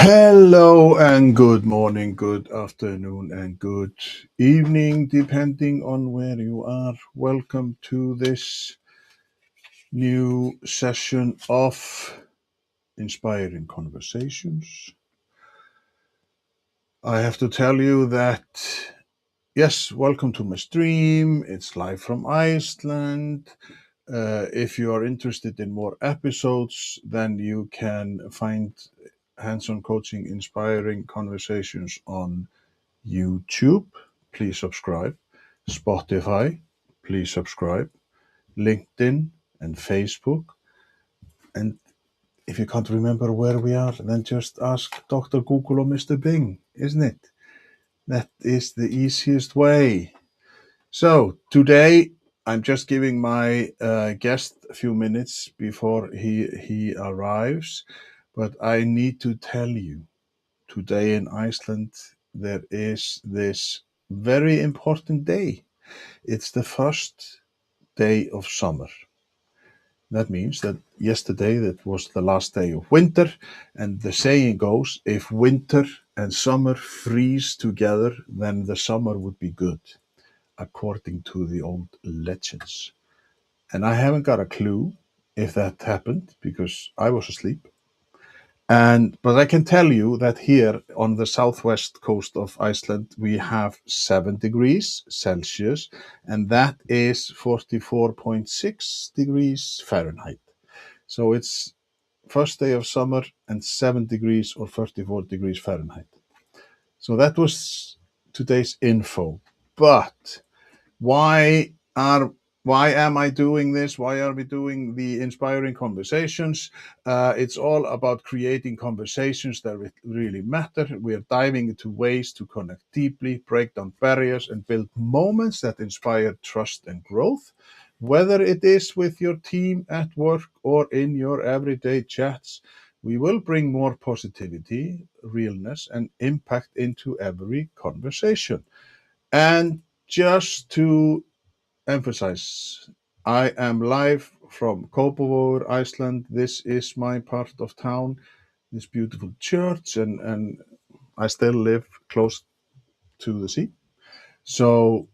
Hello and good morning, good afternoon, and good evening, depending on where you are. Welcome to this new session of Inspiring Conversations. I have to tell you that, yes, welcome to my stream. It's live from Iceland. If you are interested in more episodes, then you can find Hands on Coaching Inspiring Conversations on YouTube, please subscribe. Spotify, please subscribe. LinkedIn and Facebook. And if you can't remember where we are, then just ask Dr. Google or Mr. Bing, isn't it? That is the easiest way. So today I'm just giving my guest a few minutes before he arrives, but I need to tell you today in Iceland there is this very important day. It's the first day of summer. That means that yesterday that was the last day of winter, and the saying goes, if winter and summer freeze together, then the summer would be good, according to the old legends. And I haven't got a clue if that happened because I was asleep. But I can tell you that here on the southwest coast of Iceland, we have 7 degrees Celsius, and that is 44.6 degrees Fahrenheit. So it's first day of summer and 7 degrees or 34 degrees Fahrenheit. So that was today's info. But why are why am I doing this? Why are we doing the inspiring conversations? It's all about creating conversations that really matter. We are diving into ways to connect deeply, break down barriers, and build moments that inspire trust and growth. Whether it is with your team at work or in your everyday chats, we will bring more positivity, realness, and impact into every conversation. And just to emphasize, I am live from Kópavogur, Iceland. This is my part of town, this beautiful church, and I still live close to the sea. So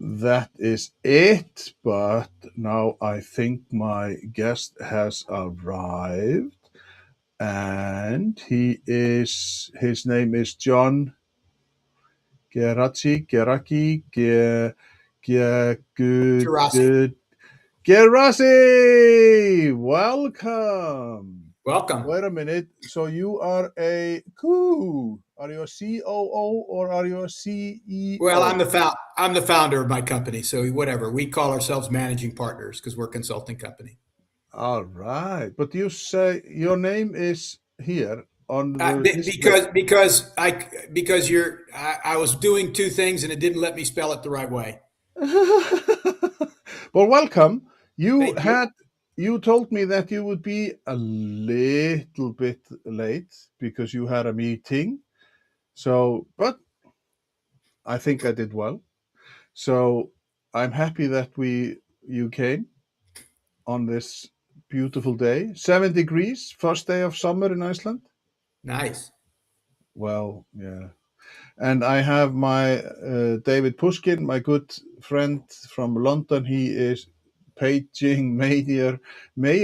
that is it. But now I think my guest has arrived, and his name is John Geraci, Geraci. good. Geraci, welcome. Welcome. Wait a minute. So you are Are you a COO or are you a Well, CEO? I'm the founder of my company, so whatever. We call ourselves managing partners because we're a consulting company. All right. But you say your name is here on the display. Because I was doing two things and it didn't let me spell it the right way. Well, welcome. You Thank you. had you told me that you would be a little bit late because you had a meeting. So, but I think I did well. So I'm happy that you came on this beautiful day. 7 degrees, first day of summer in Iceland. Nice. Well, yeah. And I have my David Pushkin, my good friend from London. He is paging mayor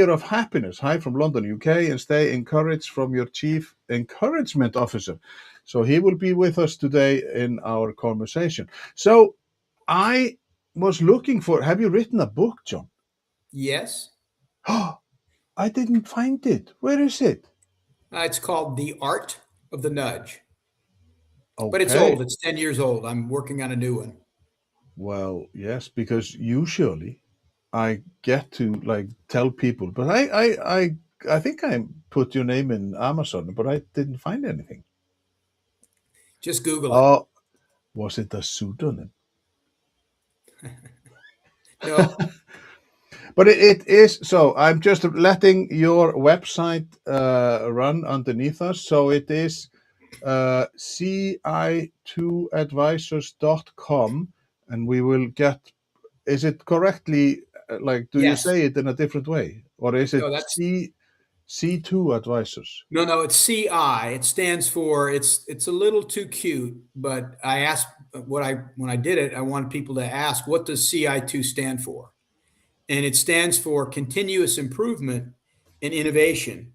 of happiness. Hi from London, UK, and stay encouraged from your chief encouragement officer. So he will be with us today in our conversation. So I was looking for. Have you written a book, John? Yes. Oh, I didn't find it. Where is it? It's called The Art of the Nudge, but it's Okay. old. It's 10 years old. I'm working on a new one. Well, yes, because usually I get to like tell people, but I think I put your name in Amazon, but I didn't find anything. Just Google it. Oh, was it a pseudonym? No, But it is so. I'm just letting your website run underneath us. So it is ci2advisors.com, and we will get. Is it correctly like? Do you yes. say it in a different way, or is it No, that's C? C2 advisors. No, no, it's CI. It stands for it's a little too cute, but I asked what I when I did it, I wanted people to ask what does CI2 stand for? And it stands for continuous improvement and innovation.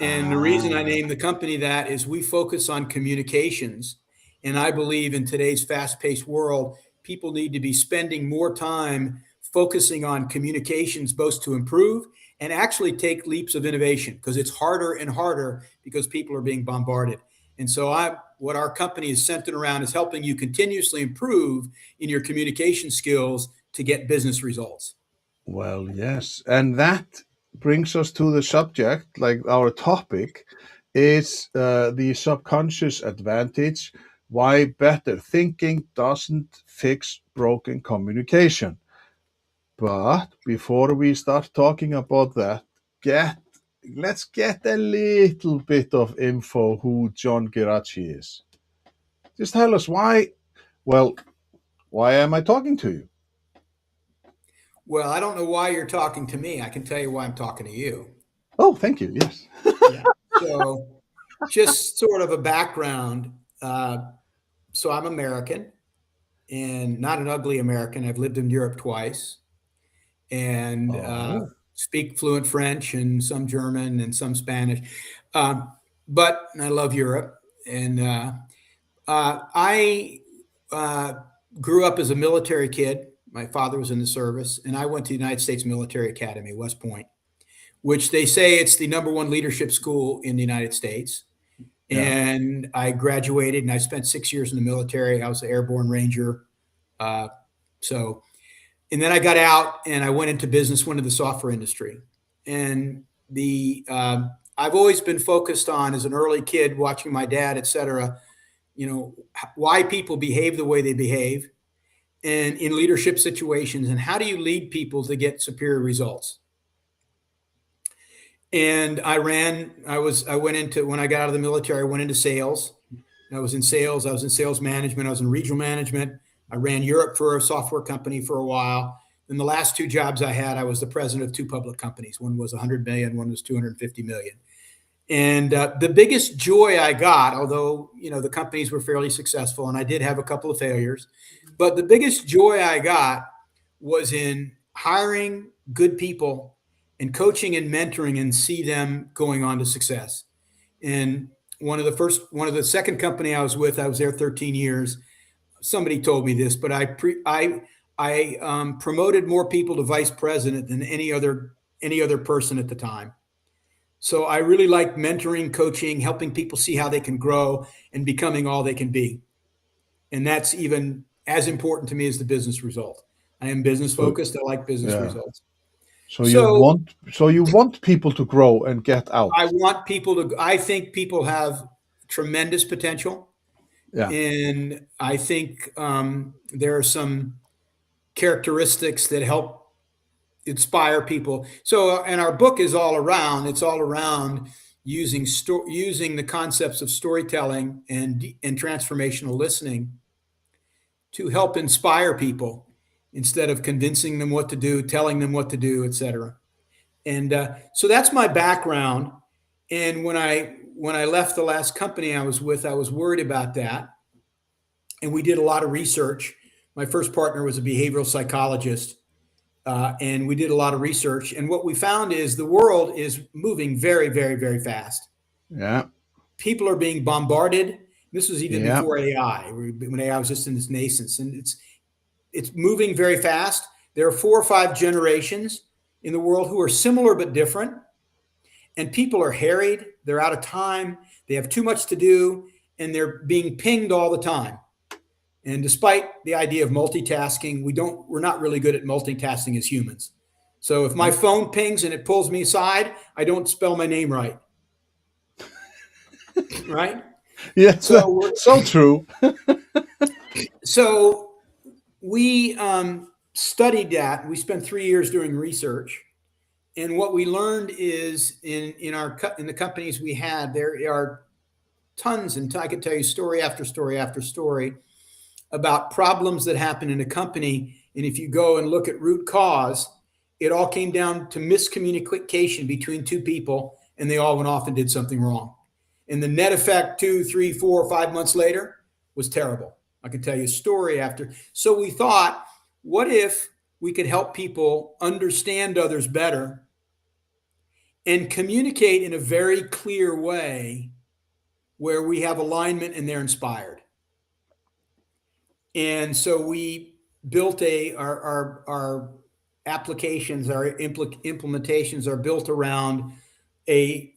And the reason I Ah, named the company that is we focus on communications. And I believe in today's fast paced world, people need to be spending more time focusing on communications, both to improve and actually take leaps of innovation because it's harder and harder because people are being bombarded. And so what our company is centered around is helping you continuously improve in your communication skills to get business results. well, yes. And that brings us to the subject, like our topic is the subconscious advantage, why better thinking doesn't fix broken communication. But before we start talking about that, get let's get a little bit of info who John Geraci is. Just tell us why, well, why am I talking to you? Well, I don't know why you're talking to me. I can tell you why I'm talking to you. Oh, thank you. Yes. Yeah. So, just sort of a background. So, I'm American and not an ugly American. I've lived in Europe twice and Oh, speak fluent French and some German and some Spanish. Um, but I love Europe. And I uh, grew up as a military kid. My father was in the service, and I went to the United States Military Academy, West Point, which they say it's the number one leadership school in the United States. yeah. And I graduated and I spent 6 years in the military. I was an airborne ranger. Uh, so, and then I got out and I went into business, went into the software industry. And I've always been focused on as an early kid, watching my dad, et cetera, why people behave the way they behave and in leadership situations and how do you lead people to get superior results. And I went into, when I got out of the military, I went into sales. I was in sales. I was in sales management. I was in regional management. I ran Europe for a software company for a while. In the last two jobs I had, I was the president of two public companies. One was 100 million, one was 250 million. And the biggest joy I got, although the companies were fairly successful, and I did have a couple of failures, but the biggest joy I got was in hiring good people and coaching and mentoring and see them going on to success. And one of the second company I was with, I was there 13 years. Somebody told me this, but I promoted more people to vice president than any other person at the time. So I really like mentoring, coaching, helping people see how they can grow and becoming all they can be. And that's even as important to me as the business result. I am business So, focused. I like business yeah. results. So you So want so you want people to grow and get I out. want people to, I think people have tremendous potential. Yeah. And I think there are some characteristics that help inspire people. So, and our book is all around, it's all around using the concepts of storytelling and transformational listening to help inspire people instead of convincing them what to do, telling them what to do, etc. And so that's my background. And when I left the last company I was with, I was worried about that, and we did a lot of research. My first partner was a behavioral psychologist, and we did a lot of research. And what we found is the world is moving very, very, very fast. Yeah. People are being bombarded. This was even Yeah. before AI, when AI was just in its nascence, and it's moving very fast. There are 4 or 5 generations in the world who are similar but different, and people are harried. They're out of time. They have too much to do, and they're being pinged all the time. And despite the idea of multitasking, we're not really good at multitasking as humans. So if my phone pings and it pulls me aside, I don't spell my name right, right? Yes, So that's we're, so true. so we studied that. We spent 3 years doing research, and what we learned is in the companies we had, there are tons, and I could tell you story after story after story about problems that happen in a company. And if you go and look at root cause, it all came down to miscommunication between two people and they all went off and did something wrong. And the net effect 2, 3, 4, 5 months later was terrible. I can tell you a story after. So we thought, what if we could help people understand others better and communicate in a very clear way where we have alignment and they're inspired? And so we built our applications, our implementations are built around a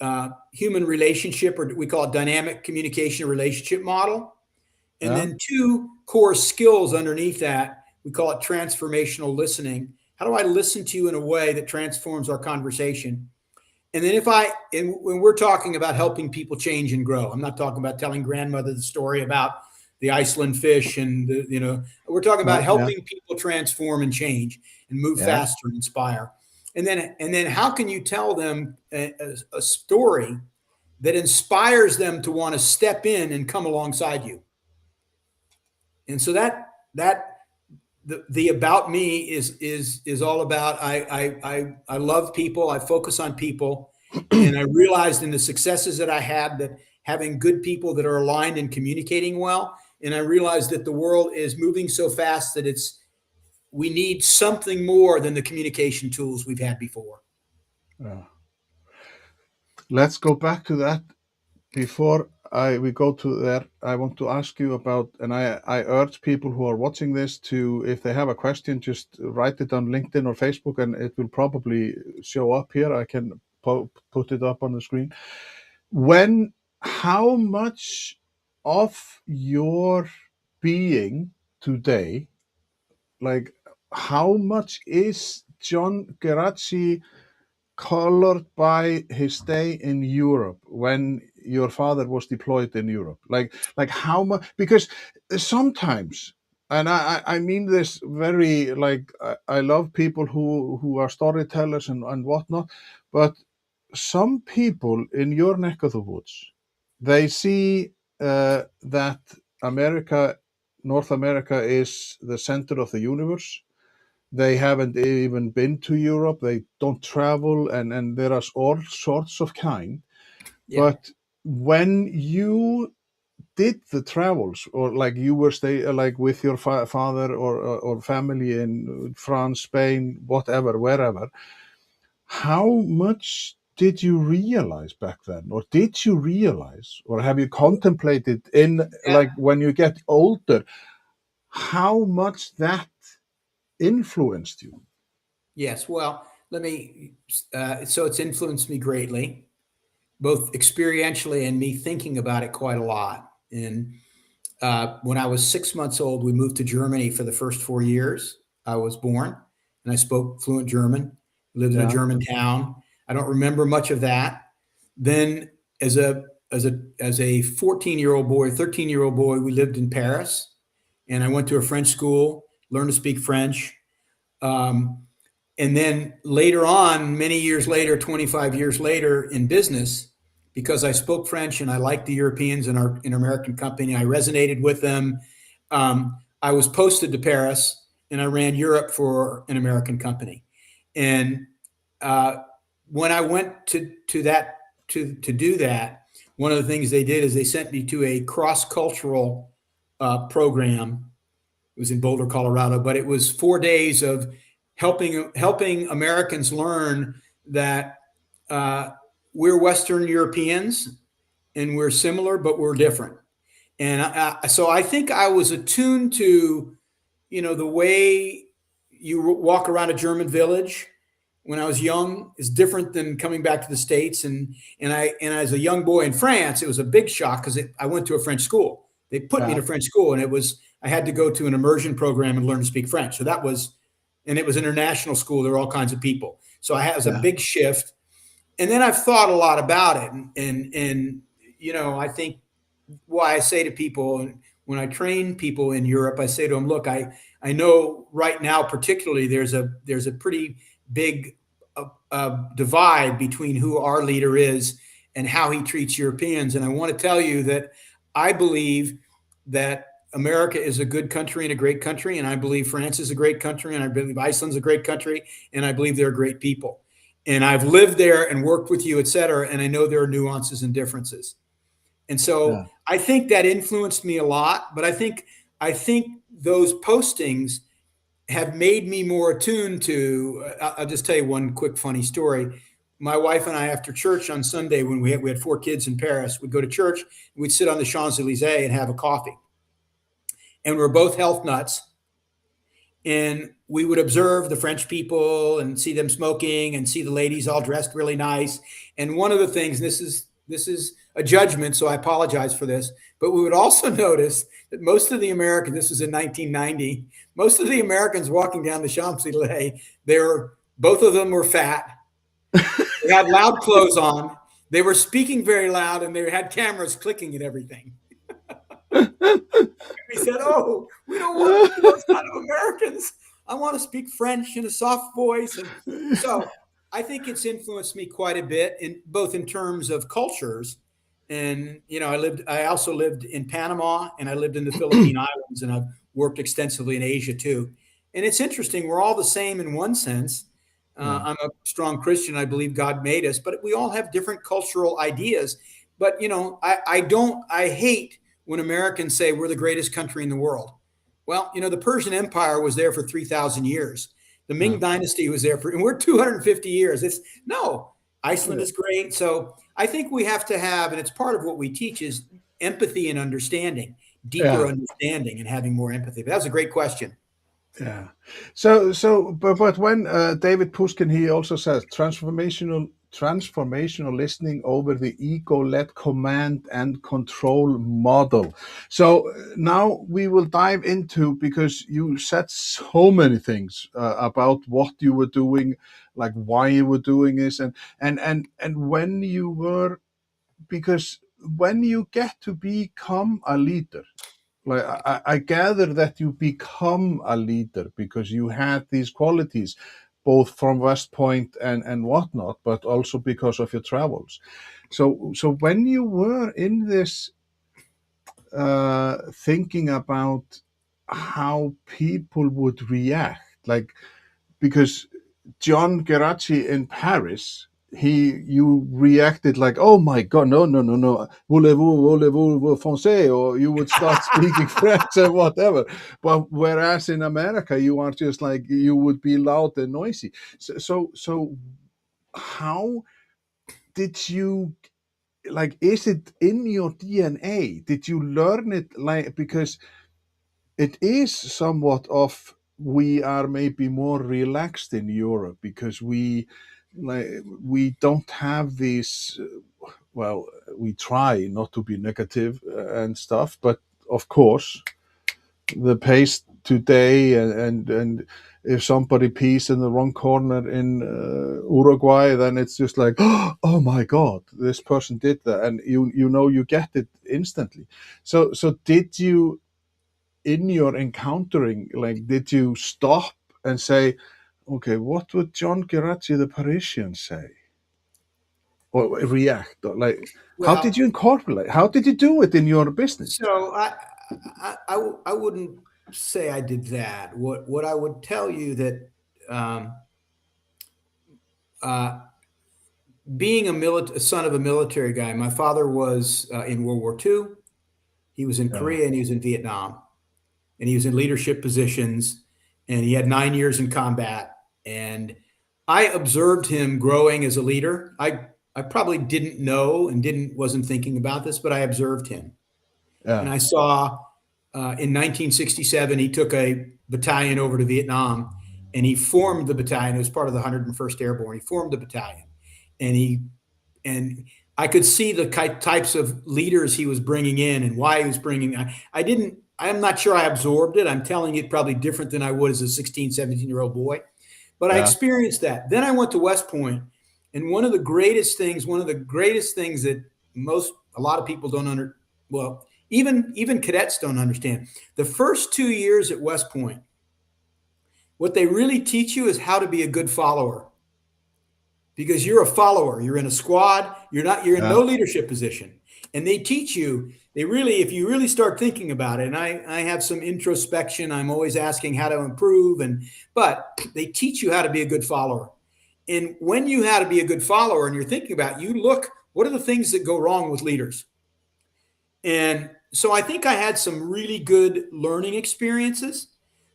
human relationship, or we call it dynamic communication relationship model. And Yeah. then two core skills underneath that, we call it transformational listening. How do I listen to you in a way that transforms our conversation? And then and when we're talking about helping people change and grow, I'm not talking about telling grandmother the story about the Iceland fish and we're talking about Yeah. helping people transform and change and move Yeah. faster and inspire. And then how can you tell them a story that inspires them to want to step in and come alongside you? And so that the about me is all about I love people. I focus on people, and I realized in the successes that I had that having good people that are aligned and communicating well. And I realized that the world is moving so fast that we need something more than the communication tools we've had before. Yeah. Let's go back to that. Before we go to there, I want to ask you about, and I urge people who are watching this to, if they have a question, just write it on LinkedIn or Facebook, and it will probably show up here. I can put it up on the screen. How much of your being today, like how much is John Geraci colored by his stay in Europe when your father was deployed in Europe? Like how much? Because sometimes, and I mean this very, like I love people who are storytellers and whatnot, but some people in your neck of the woods, they see that America, North America is the center of the universe. They haven't even been to Europe. They don't travel, and there are all sorts of kind. Yeah. But when you did the travels, or like you were stay like with your father or family in France, Spain, whatever, wherever, how much did you realize back then, or did you realize, or have you contemplated in, Yeah. like when you get older, how much that influenced you? Yes. Well, let me. So it's influenced me greatly, both experientially and me thinking about it quite a lot. And when I was 6 months old, we moved to Germany for the first 4 years. I was born, and I spoke fluent German. Lived in a Yeah, German town. I don't remember much of that. Then, as a 14-year-old boy, 13-year-old boy, we lived in Paris, and I went to a French school, learned to speak French. Um, and then later on, many years later, 25 years later, in business, because I spoke French and I liked the Europeans in our American company, I resonated with them. I was posted to Paris, and I ran Europe for an American company. And uh, when I went to do that, one of the things they did is they sent me to a cross cultural program. It was in Boulder, Colorado, but it was 4 days of helping Americans learn that uh, we're Western Europeans and we're similar, but we're different. And so I think I was attuned to, the way you walk around a German village when I was young is different than coming back to the States. And as a young boy in France, it was a big shock because I went to a French school. They put me in yeah, a French school, and I had to go to an immersion program and learn to speak French. So and it was an international school. There were all kinds of people. So it was a yeah, big shift. And then I've thought a lot about it, and I think why I say to people when I train people in Europe, I say to them, look, I know right now particularly there's a pretty big divide between who our leader is and how he treats Europeans, and I want to tell you that I believe that America is a good country and a great country, and I believe France is a great country, and I believe Iceland's a great country, and I believe they're great people. and I've lived there and worked with you, et cetera, and I know there are nuances and differences. And so yeah, I think that influenced me a lot, but I think those postings have made me more attuned to. I'll just tell you one quick funny story. My wife and I, after church on Sunday, when we had 4 kids in Paris, we'd go to church, and we'd sit on the Champs Elysees and have a coffee. And we're both health nuts, and we would observe the French people and see them smoking and see the ladies all dressed really nice. And one of the things, this is a judgment, so I apologize for this, but we would also notice that most of the Americans, this was in 1990, most of the Americans walking down the Champs Elysees, both of them were fat. They had loud clothes on. They were speaking very loud, and they had cameras clicking at everything. We said, "Oh, we don't want to be those kind of Americans. I want to speak French in a soft voice." And so I think it's influenced me quite a bit in both in terms of cultures. And I also lived in Panama, and I lived in the Philippine Islands, and I've worked extensively in Asia too. And it's interesting. We're all the same in one sense. yeah, I'm a strong Christian. I believe God made us, but we all have different cultural ideas. But I hate when Americans say we're the greatest country in the world. Well, the Persian Empire was there for 3,000 years. The yeah, Ming Dynasty was there and we're 250 years. It's no, Iceland yeah, is great. So I think we have to have, and it's part of what we teach, is empathy and understanding, deeper yeah. understanding and having more empathy. But that was a great question. Yeah. But when David Pushkin, he also says transformational listening over the ego-led command and control model. So now we will dive into, because you said so many things about what you were doing, like why you were doing this, and when you were, because when you get to become a leader, like I gather that you become a leader because you had these qualities, both from West Point and whatnot, but also because of your travels. So when you were in this, thinking about how people would react, like, because John Geraci in Paris, you reacted like, oh my god, no, no, no, no, voulez-vous français, or you would start speaking French and whatever. But whereas in America, you are just like, you would be loud and noisy. So how did you, like, is it in your DNA? Did you learn it, like, because it is somewhat of, we are maybe more relaxed in Europe because like we don't have these, well, we try not to be negative and stuff, but of course the pace today, and if somebody pees in the wrong corner in Uruguay, then it's just like, oh my god, this person did that, and you get it instantly. So did you, in your encountering, like, did you stop and say, okay, what would John Geraci the Parisian say, or react, or like, how did Well, you incorporate, how did you do it in your business? so I wouldn't say I did that. What I would tell you that um, uh, being a son of a military guy, my father was in World War II. He was in Yeah, Korea and he was in Vietnam, and he was in leadership positions, and he had 9 years in combat. And I observed him growing as a leader. I probably didn't know and didn't wasn't thinking about this, but I observed him, and yeah, I saw in 1967 he took a battalion over to Vietnam, and he formed the battalion. It was part of the 101st Airborne. He formed the battalion, and and I could see the types of leaders he was bringing in and why he was bringing. I didn't. I'm not sure I absorbed it. I'm telling it probably different than I would as a 16, 17-year-old boy, but I yeah, experienced that. Then I went to West Point, and one of the greatest things that a lot of people don't well, even cadets don't understand. The first 2 years at West Point, what they really teach you is how to be a good follower, because you're a follower. You're in a squad. You're in no yeah, leadership position. And they teach you, if you really start thinking about it, and I have some introspection, I'm always asking how to improve, but they teach you how to be a good follower. And when you had to be a good follower and you're thinking about, you look, what are the things that go wrong with leaders? And so I think I had some really good learning experiences.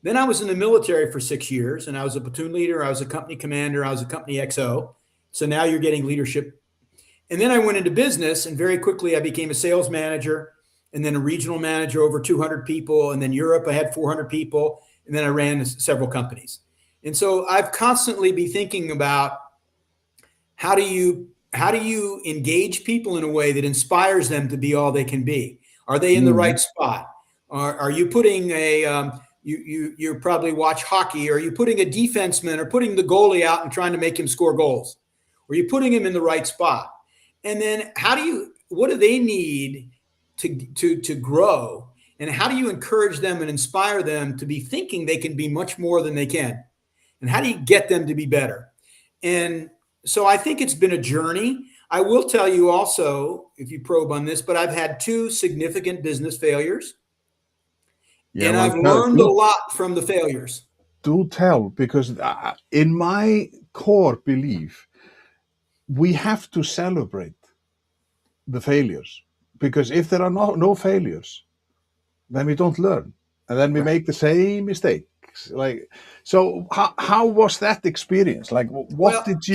Then I was in the military for 6 years, and I was a platoon leader. I was a company commander. I was a company XO. So now you're getting leadership. And then I went into business, and very quickly I became a sales manager, and then a regional manager, over 200 people. And then Europe, I had 400 people. And then I ran several companies. And so I've constantly been thinking about, how do you engage people in a way that inspires them to be all they can be? Are they in the right Mm. spot? Are you putting you probably watch hockey? Are you putting a defenseman or putting the goalie out and trying to make him score goals? Or are you putting him in the right spot? And then what do they need to grow? And how do you encourage them and inspire them to be thinking they can be much more than they can? And how do you get them to be better? And so I think it's been a journey. I will tell you also, if you probe on this, but I've had two significant business failures, Yeah, and well, I've learned a lot from the failures. do tell, because in my core belief, we have to celebrate the failures, because if there are no failures, then we don't learn, and then we Right. make the same mistakes. Like, so how was that experience? Like, what Well, did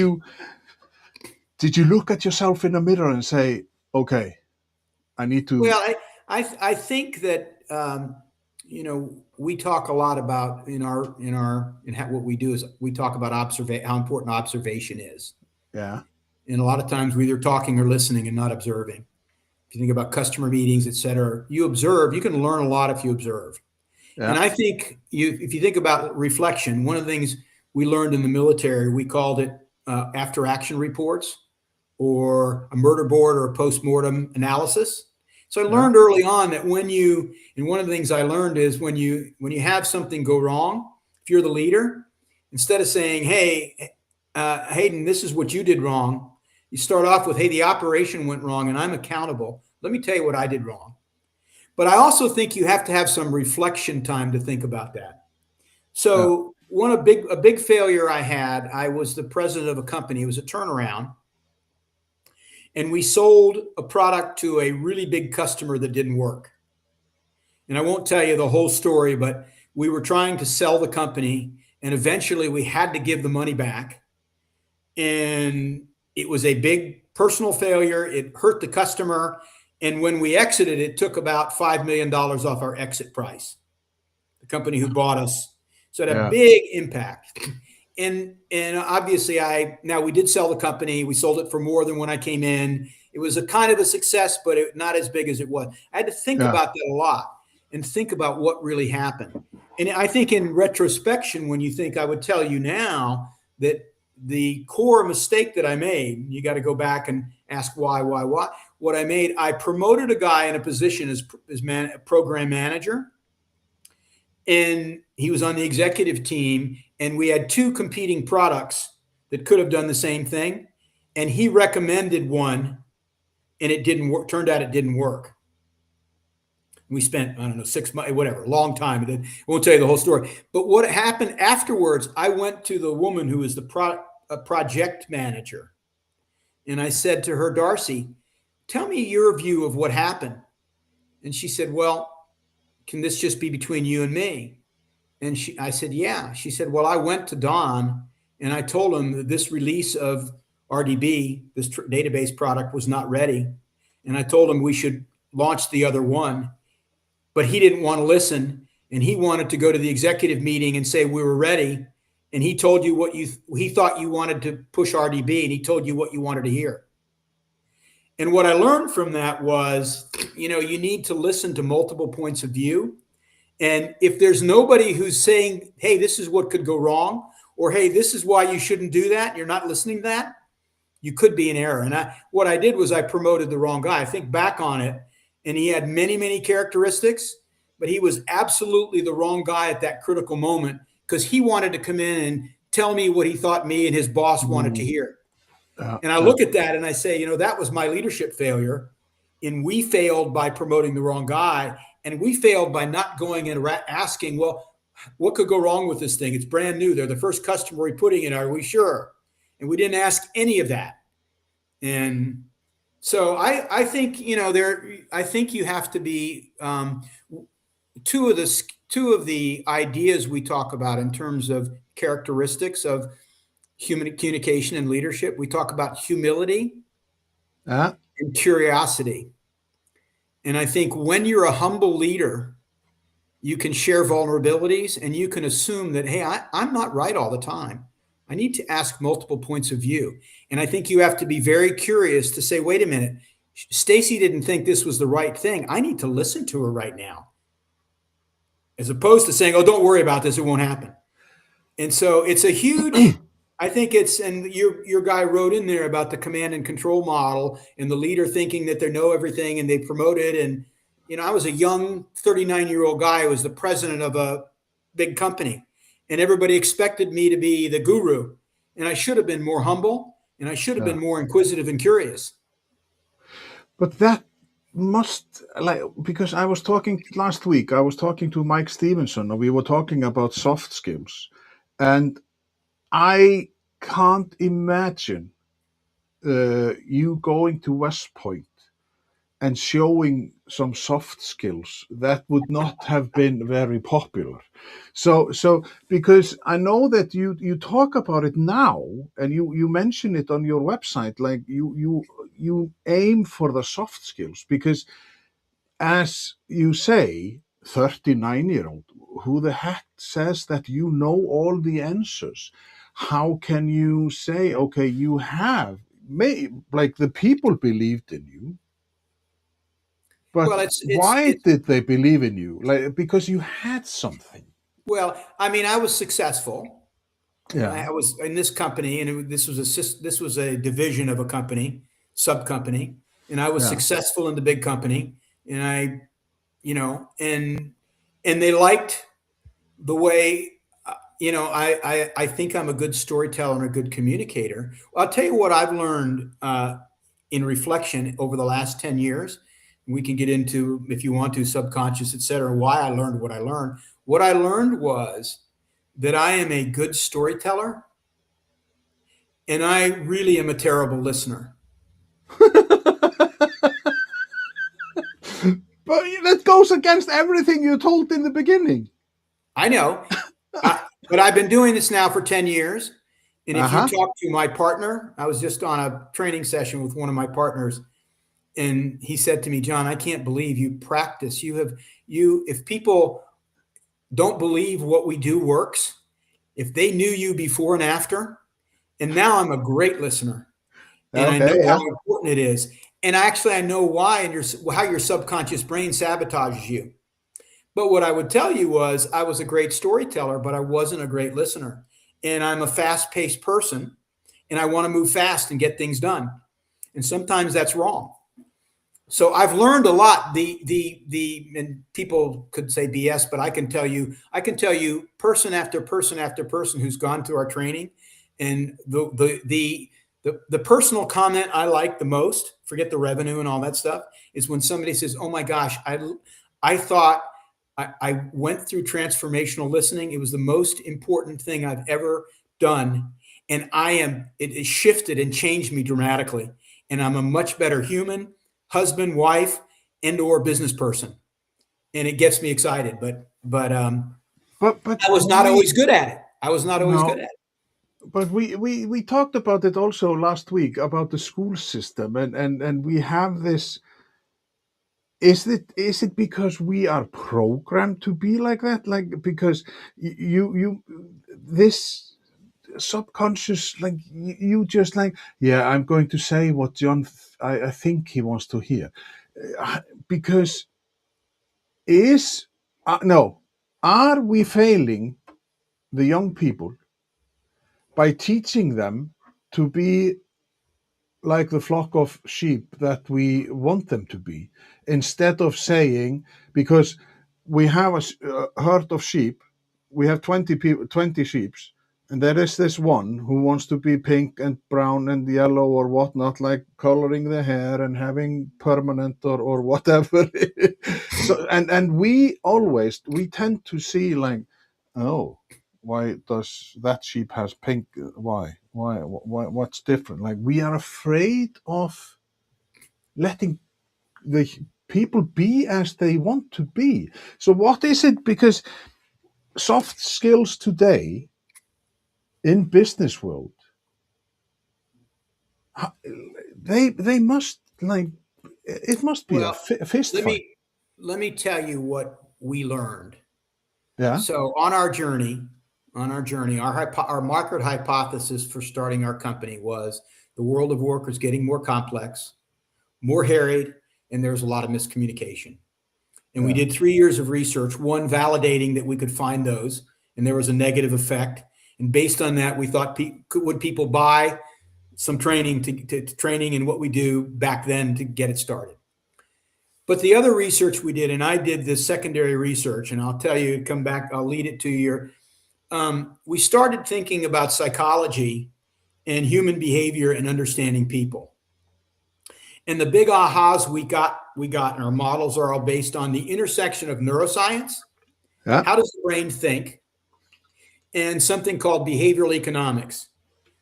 you look at yourself in the mirror and say, okay, I need to? well, I think that we talk a lot about what we do is we talk about how important observation is, Yeah, and a lot of times we're either talking or listening and not observing. If you think about customer meetings, et cetera, you observe. You can learn a lot if you observe. And yeah, I think if you think about reflection, one of the things we learned in the military, we called it after action reports, or a murder board, or a post-mortem analysis. So I yeah, learned early on that and one of the things I learned is when you have something go wrong, if you're the leader, instead of saying, hey, Hayden, this is what you did wrong, you start off with, hey, the operation went wrong and I'm accountable. Let me tell you what I did wrong. But I also think you have to have some reflection time to think about that. yeah, So a big failure I had, I was the president of a company. It was a turnaround, and we sold a product to a really big customer that didn't work. And I won't tell you the whole story, but we were trying to sell the company, and eventually we had to give the money back. And it was a big personal failure. It hurt the customer. And when we exited, it took about $5 million off our exit price, the company who bought us. So it had a yeah, big impact. And obviously now we did sell the company. We sold it for more than when I came in. It was a kind of a success, but not as big as it was. I had to think yeah. about that a lot and think about what really happened. And I think in retrospection, when you think, I would tell you now that the core mistake that I made, you got to go back and ask why. What I made, I promoted a guy in a position as program manager, and he was on the executive team, and we had two competing products that could have done the same thing, and he recommended one, and it didn't work. Turned out it didn't work. We spent, I don't know, 6 months, whatever, a long time. I won't tell you the whole story. But what happened afterwards, I went to the woman who was the project manager, and I said to her, Darcy, tell me your view of what happened. And she said, well, can this just be between you and me? And I said, yeah. She said, well, I went to Don and I told him that this release of RDB, this database product, was not ready. And I told him we should launch the other one, but he didn't want to listen. And he wanted to go to the executive meeting and say we were ready. And he told you he thought you wanted to push RDB, and he told you what you wanted to hear. And what I learned from that was, you need to listen to multiple points of view. And if there's nobody who's saying, hey, this is what could go wrong, or hey, this is why you shouldn't do that, you're not listening to that, you could be in error. And what I did was I promoted the wrong guy. I think back on it, and he had many, many characteristics, but he was absolutely the wrong guy at that critical moment, because he wanted to come in and tell me what he thought me and his boss wanted to Mm, hear. yeah, And I yeah, look at that and I say, that was my leadership failure. And we failed by promoting the wrong guy. And we failed by not going and asking, well, what could go wrong with this thing? It's brand new. They're the first customer we're putting in. Are we sure? and we didn't ask any of that. And so I think I think you have to be two of the ideas we talk about in terms of characteristics of human communication and leadership. We talk about humility Uh, and curiosity. And I think when you're a humble leader, you can share vulnerabilities and you can assume that, hey, I'm not right all the time. I need to ask multiple points of view. And I think you have to be very curious to say, wait a minute, Stacy didn't think this was the right thing. I need to listen to her right now. As opposed to saying, oh, don't worry about this, it won't happen. And so it's a huge, I think it's, and your guy wrote in there about the command and control model and the leader thinking that they know everything and they promote it. And, I was a young 39-year-old guy who was the president of a big company, and everybody expected me to be the guru. And I should have been more humble, and I should have yeah. been more inquisitive and curious. But that must, like, because I was talking last week, I was talking to Mike Stevenson, and we were talking about soft skills. And I can't imagine you going to West Point and showing some soft skills that would not have been very popular. So because I know that you talk about it now, and you mention it on your website, like you aim for the soft skills, because as you say, 39-year-old, who the heck says that you know all the answers? How can you say, okay, you have, like, the people believed in you, but Well, why it's did they believe in you? Like, because you had something. well, I mean, I was successful. Yeah, I was in this company, and this was a division of a company, sub company, and I was yeah. successful in the big company, and and they liked the way I think I'm a good storyteller and a good communicator. I'll tell you what I've learned in reflection over the last 10 years. We can get into, if you want to, subconscious, et cetera, why I learned what I learned. What I learned was that I am a good storyteller and I really am a terrible listener. But that goes against everything you told in the beginning. I know, but I've been doing this now for 10 years. And if you Uh-huh. talk to my partner, I was just on a training session with one of my partners, and he said to me, John, I can't believe you practice. If people don't believe what we do works, if they knew you before and after, and now I'm a great listener and I know Okay, how yeah. important it is. And actually, I know why and how your subconscious brain sabotages you. But what I would tell you was I was a great storyteller, but I wasn't a great listener. And I'm a fast paced person and I want to move fast and get things done. And sometimes that's wrong. So I've learned a lot. And people could say BS, but I can tell you person after person after person who's gone through our training, and the personal comment I like the most, forget the revenue and all that stuff, is when somebody says, "Oh my gosh, I thought I went through transformational listening. It was the most important thing I've ever done, and it shifted and changed me dramatically, and I'm a much better human, husband, wife, and or business person, and it gets me excited. But But I was not always good at it. I was not always good no, at it. but we talked about it also last week about the school system, and we have this. Is it because we are programmed to be like that? Like, because you this subconscious, like, you just like, yeah, I'm going to say what John I think he wants to hear. Because is no, are we failing the young people by teaching them to be like the flock of sheep that we want them to be, instead of saying, because we have a herd of sheep, we have 20 people, 20 sheep, and there is this one who wants to be pink and brown and yellow or whatnot, like coloring the hair and having permanent or whatever. So and we tend to see, like, oh, why does that sheep has pink? Why? What's different? Like, we are afraid of letting the people be as they want to be. So what is it? Because soft skills today in business world, they must, like, it must be a Well, fist let fight. me let me tell you what we learned. Yeah, So on our journey, our market hypothesis for starting our company was the world of work is getting more complex, more harried, and there's a lot of miscommunication. And we yeah, did 3 years of research, one validating that we could find those, and there was a negative effect. And based on that, we thought would people buy some training to training in what we do back then to get it started. But the other research we did, and I did this secondary research, and I'll tell you, come back, I'll lead it to your. We started thinking about psychology and human behavior and understanding people. And the big ahas we got, and our models are all based on the intersection of neuroscience, yeah, how does the brain think, and something called behavioral economics,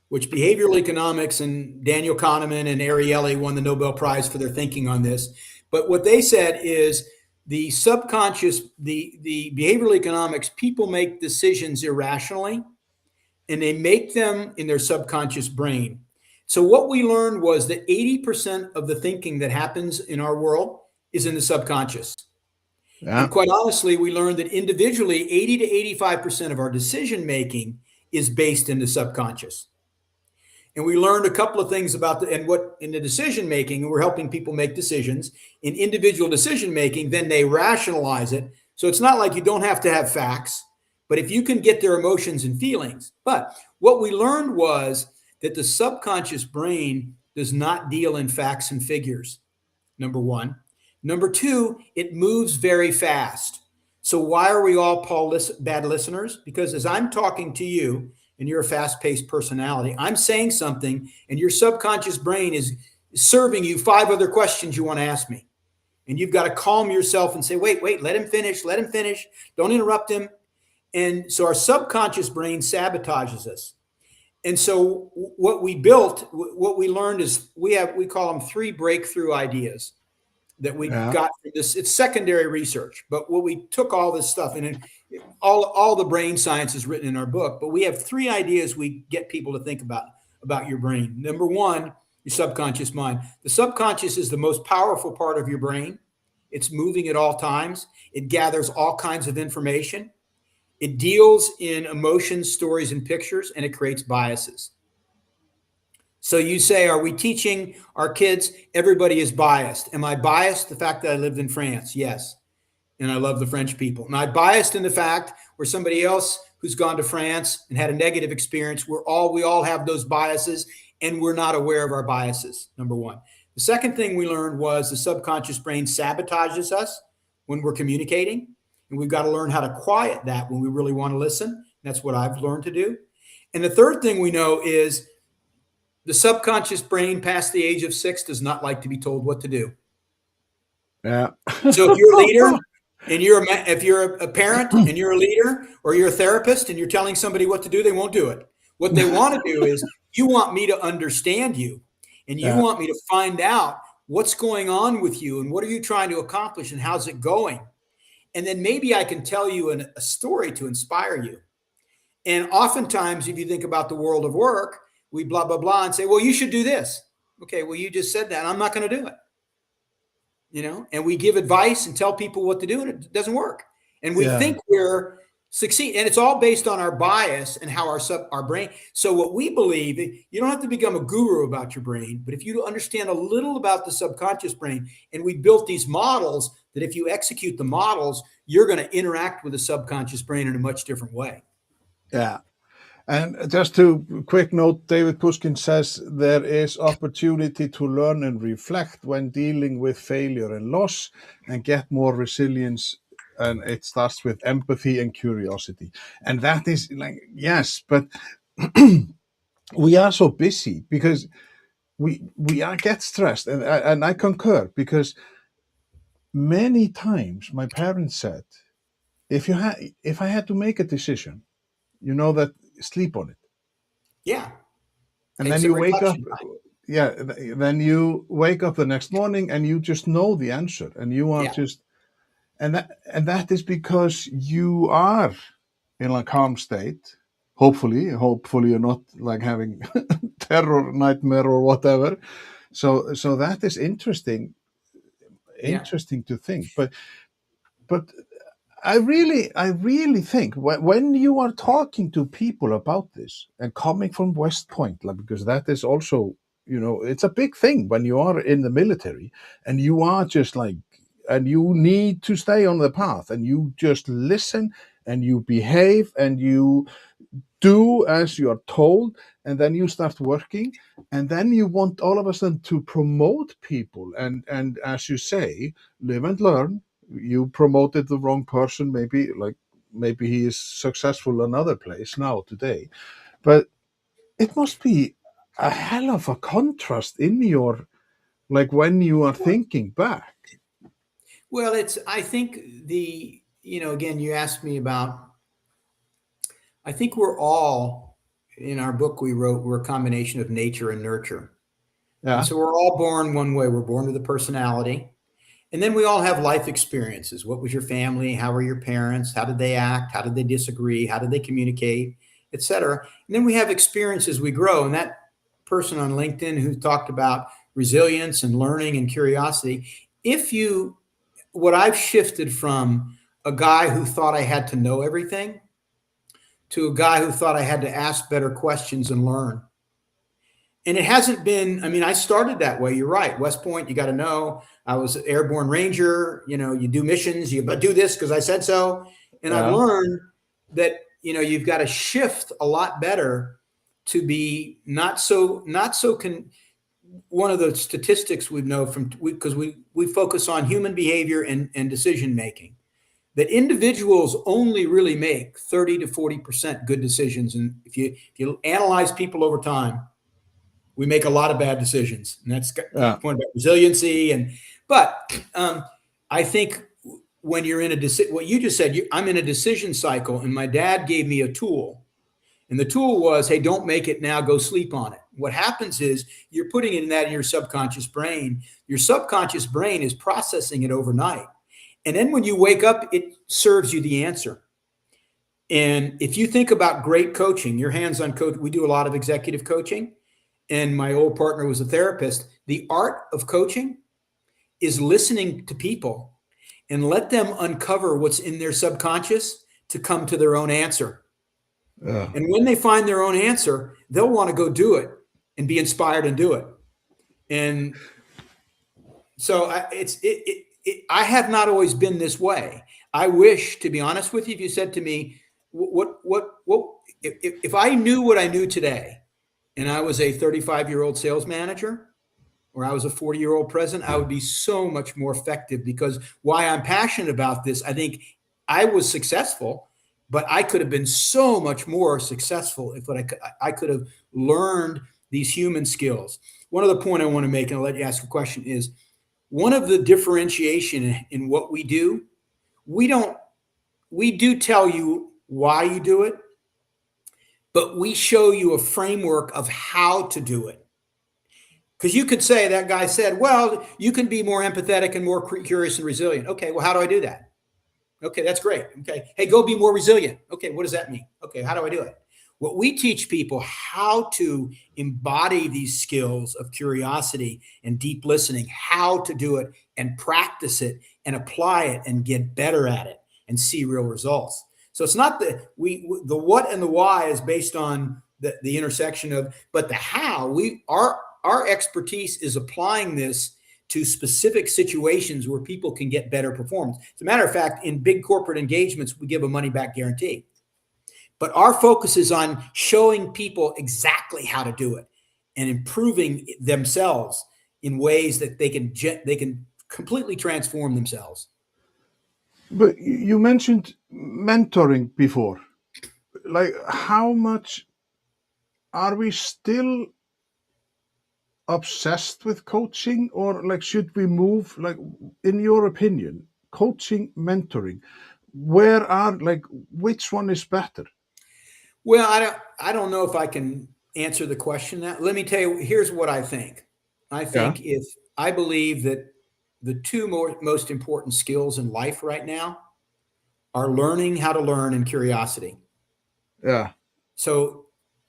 which behavioral economics and Daniel Kahneman and Ariely won the Nobel Prize for their thinking on this. But what they said is the subconscious, the behavioral economics, people make decisions irrationally and they make them in their subconscious brain. So what we learned was that 80% of the thinking that happens in our world is in the subconscious. And yeah, quite honestly, we learned that individually, 80 to 85% of our decision making is based in the subconscious. And we learned a couple of things about and what in the decision making, we're helping people make decisions in individual decision making, then they rationalize it. So it's not like you don't have to have facts, but if you can get their emotions and feelings. But what we learned was that the subconscious brain does not deal in facts and figures, number one. Number two, it moves very fast. So why are we all, Paul, bad listeners? Because as I'm talking to you, and you're a fast-paced personality, I'm saying something, and your subconscious brain is serving you 5 other questions you want to ask me. And you've got to calm yourself and say, wait, let him finish, let him finish. Don't interrupt him. And so our subconscious brain sabotages us. And so what we built, what we learned is we call them 3 breakthrough ideas that we yeah, got from this. It's secondary research, but what we took all this stuff and all the brain science is written in our book. But we have 3 ideas we get people to think about your brain. Number one, your subconscious mind. The subconscious is the most powerful part of your brain. It's moving at all times. It gathers all kinds of information. It deals in emotions, stories, and pictures, and it creates biases. So you say, are we teaching our kids everybody is biased? Am I biased? The fact that I lived in France? Yes. And I love the French people. Am I biased in the fact where somebody else who's gone to France and had a negative experience, we all have those biases and we're not aware of our biases, number one. The second thing we learned was the subconscious brain sabotages us when we're communicating. And we've got to learn how to quiet that when we really want to listen. That's what I've learned to do. And the third thing we know is the subconscious brain past the age of 6 does not like to be told what to do. yeah, So if you're a leader and if you're a parent and you're a leader or you're a therapist and you're telling somebody what to do, they won't do it. What they want to do is you want me to understand you and you yeah, want me to find out what's going on with you and what are you trying to accomplish and how's it going? And then maybe I can tell you a story to inspire you. And oftentimes, if you think about the world of work, we blah, blah, blah, and say, well, you should do this. Okay, well, you just said that. I'm not going to do it. And we give advice and tell people what to do, and it doesn't work. And we yeah, think we're succeed, and it's all based on our bias and how our brain. So what we believe, you don't have to become a guru about your brain, but if you understand a little about the subconscious brain, and we built these models that if you execute the models, you're going to interact with the subconscious brain in a much different way. yeah. And just to quick note, David Pushkin says there is opportunity to learn and reflect when dealing with failure and loss and get more resilience. And it starts with empathy and curiosity. And that is, like, yes, but we are so busy because we are get stressed. And I concur, because many times my parents said, if I had to make a decision, you know that, sleep on it. Yeah. And Take then some you wake up, reflection time. yeah, then you wake up the next morning and you just know the answer, and you are Yeah. just, and that is because you are in a calm state. Hopefully you're not like having terror nightmare or whatever. So that is interesting, Yeah. to think. But I really think when you are talking to people about this and coming from West Point, like, because that is also, it's a big thing when you are in the military and you are just like, and you need to stay on the path and you just listen and you behave and you do as you are told, and then you start working, and then you want all of a sudden to promote people, and as you say, live and learn. You promoted the wrong person, maybe he is successful another place now today, but it must be a hell of a contrast in your, like, when you are thinking back. Well, I think again, you asked me about, I think we're all, in our book we wrote, we're a combination of nature and nurture. And Yeah. so we're all born one way. We're born with a personality. And then we all have life experiences. What was your family? How were your parents? How did they act? How did they disagree? How did they communicate, et cetera? And then we have experiences we grow. And that person on LinkedIn who talked about resilience and learning and curiosity, if you, what I've shifted from a guy who thought I had to know everything to a guy who thought I had to ask better questions and learn. And it hasn't been, I mean, I started that way. You're right. West Point, you got to know. I was an airborne ranger. You do missions, you do this because I said so. And I've Yeah. learned that, you've got to shift a lot better to be one of the statistics we know because we focus on human behavior and decision making, that individuals only really make 30 to 40% good decisions. And if you analyze people over time, we make a lot of bad decisions, and that's the Yeah. point about resiliency. But I think when you're in what you just said, I'm in a decision cycle, and my dad gave me a tool, and the tool was, hey, don't make it now, go sleep on it. What happens is you're putting in your subconscious brain. Your subconscious brain is processing it overnight, and then when you wake up, it serves you the answer. And if you think about great coaching, your hands-on coach, we do a lot of executive coaching, and my old partner was a therapist. The art of coaching is listening to people and let them uncover what's in their subconscious to come to their own answer. Yeah. And when they find their own answer, they'll want to go do it and be inspired and do it. And so I have not always been this way. I wish, to be honest with you, if you said to me, if I knew what I knew today, and I was a 35-year-old sales manager, or I was a 40-year-old president, I would be so much more effective, because why I'm passionate about this, I think I was successful, but I could have been so much more successful if I could have learned these human skills. One other point I want to make, and I'll let you ask a question, is one of the differentiation in what we do, we don't, we do tell you why you do it, but we show you a framework of how to do it. Because you could say, that guy said, well, you can be more empathetic and more curious and resilient. Okay, well, how do I do that? Okay, that's great. Okay, hey, go be more resilient. Okay, what does that mean? Okay, how do I do it? What we teach people how to embody these skills of curiosity and deep listening, how to do it and practice it and apply it and get better at it and see real results. So it's not the what and the why is based on the intersection of, but the how, our expertise is applying this to specific situations where people can get better performance. As a matter of fact, in big corporate engagements, we give a money back guarantee. But our focus is on showing people exactly how to do it and improving themselves in ways that they can completely transform themselves. But you mentioned mentoring before. Like, how much are we still obsessed with coaching, or like, should we move, like, in your opinion, coaching, mentoring, where are, like, which one is better? Well, I don't know if I can answer the question that. Let me tell you, here's what I think. I Yeah, think if I believe that the two most important skills in life right now are learning how to learn and curiosity. yeah, So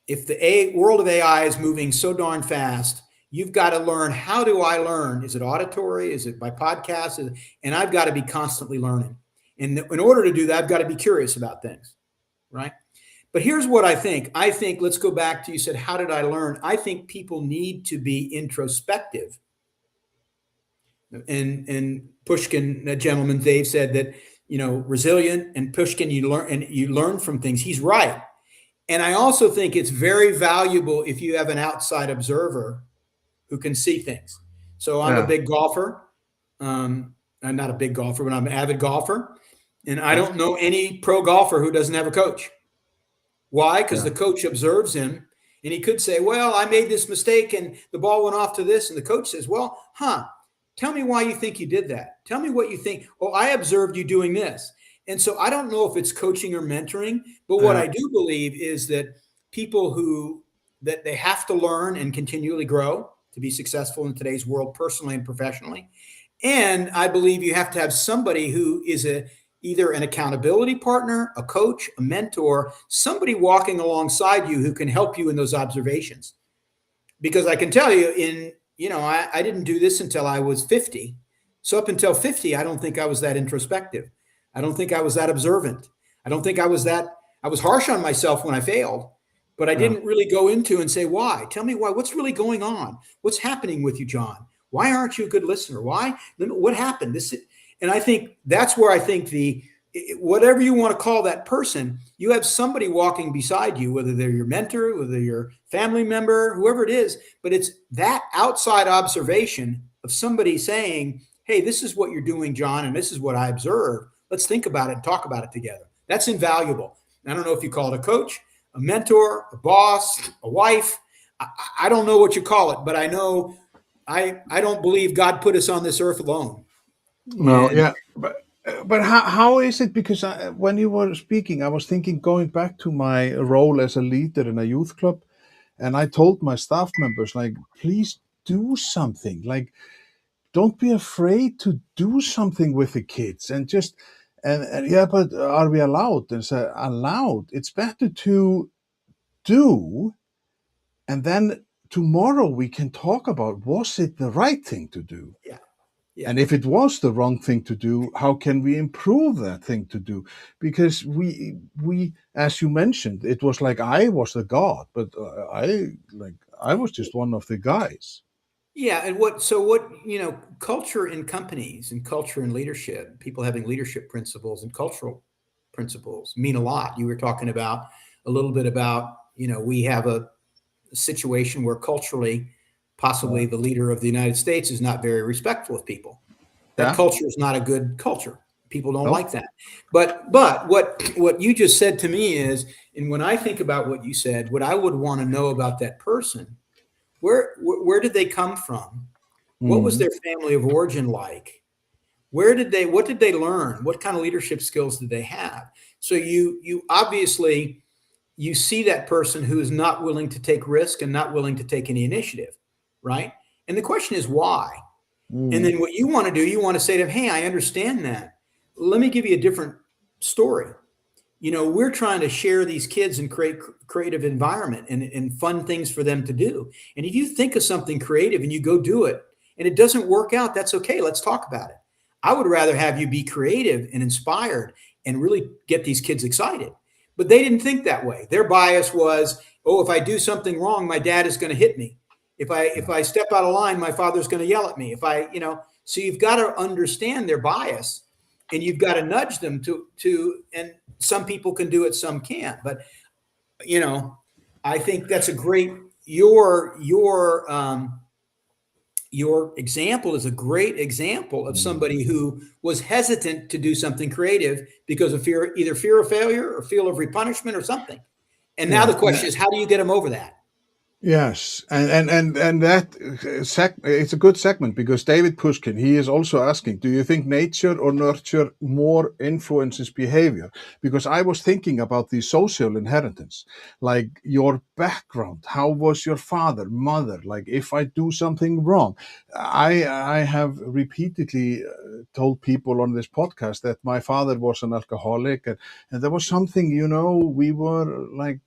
if the world of AI is moving so darn fast, you've got to learn, how do I learn? Is it auditory? Is it by podcast? And I've got to be constantly learning. And in order to do that, I've got to be curious about things, right? But here's what I think. I think, let's go back to, you said, how did I learn? I think people need to be introspective. And Pushkin, that gentleman, Dave, said that, resilient and Pushkin, you learn from things. He's right. And I also think it's very valuable if you have an outside observer who can see things. So I'm a yeah, big golfer. I'm not a big golfer, but I'm an avid golfer. And I yeah, don't know any pro golfer who doesn't have a coach. Why? Because yeah, the coach observes him, and he could say, well, I made this mistake and the ball went off to this. And the coach says, well, tell me why you think you did that. Tell me what you think. Oh, I observed you doing this. And so I don't know if it's coaching or mentoring, but what yeah, I do believe is that people that they have to learn and continually grow to be successful in today's world, personally and professionally. And I believe you have to have somebody who is either an accountability partner, a coach, a mentor, somebody walking alongside you who can help you in those observations. Because I can tell you, I didn't do this until I was 50. So up until 50, I don't think I was that introspective. I don't think I was that observant. I don't think I was harsh on myself when I failed, but I yeah. didn't really go into and say, why? Tell me why. What's really going on? What's happening with you, John? Why aren't you a good listener? Why? What happened? And I think that's where I think whatever you want to call that person, you have somebody walking beside you, whether they're your mentor, whether your family member, whoever it is, but it's that outside observation of somebody saying, hey, this is what you're doing, John, and this is what I observed. Let's think about it and talk about it together. That's invaluable. I don't know if you call it a coach, a mentor, a boss, a wife. I don't know what you call it, but I know I don't believe God put us on this earth alone. No, And yeah, but how is it? Because when you were speaking, I was thinking going back to my role as a leader in a youth club, and I told my staff members like, please do something. Like, don't be afraid to do something with the kids, and just and yeah, but are we allowed? And say allowed. It's better to do, and then tomorrow we can talk about was it the right thing to do. yeah, yeah. And if it was the wrong thing to do, how can we improve that thing to do? Because we, as you mentioned, it was like I was the god, but I was just one of the guys. Yeah, and what culture in companies and culture in leadership, people having leadership principles and cultural principles mean a lot. You were talking about a little bit about, we have a situation where culturally, Uh, possibly the leader of the United States is not very respectful of people. That yeah, culture is not a good culture. People don't no, like that. But what you just said to me is, and when I think about what you said, what I would want to know about that person, where did they come from? What was mm, their family of origin like? What did they learn? What kind of leadership skills did they have? So you obviously, you see that person who is not willing to take risk and not willing to take any initiative, right? And the question is why? And mm, then what you want to do, you want to say to them, hey, I understand that. Let me give you a different story. We're trying to share these kids and create creative environment and fun things for them to do. And if you think of something creative and you go do it and it doesn't work out, that's okay. Let's talk about it. I would rather have you be creative and inspired and really get these kids excited. But they didn't think that way. Their bias was, oh, if I do something wrong, my dad is going to hit me. If yeah, I step out of line, my father's going to yell at me. So you've got to understand their bias and you've got to nudge them and some people can do it, some can't. But you know, I think that's a great your example is a great example of mm, somebody who was hesitant to do something creative because of fear, either fear of failure or fear of punishment or something. And now yeah, the question is, how do you get them over that? Yes, and that it's a good segment because David Pushkin, he is also asking, do you think nature or nurture more influences behavior? Because I was thinking about the social inheritance, like your background. How was your father, mother? Like if I do something wrong, I have repeatedly told people on this podcast that my father was an alcoholic, and there was something, we were like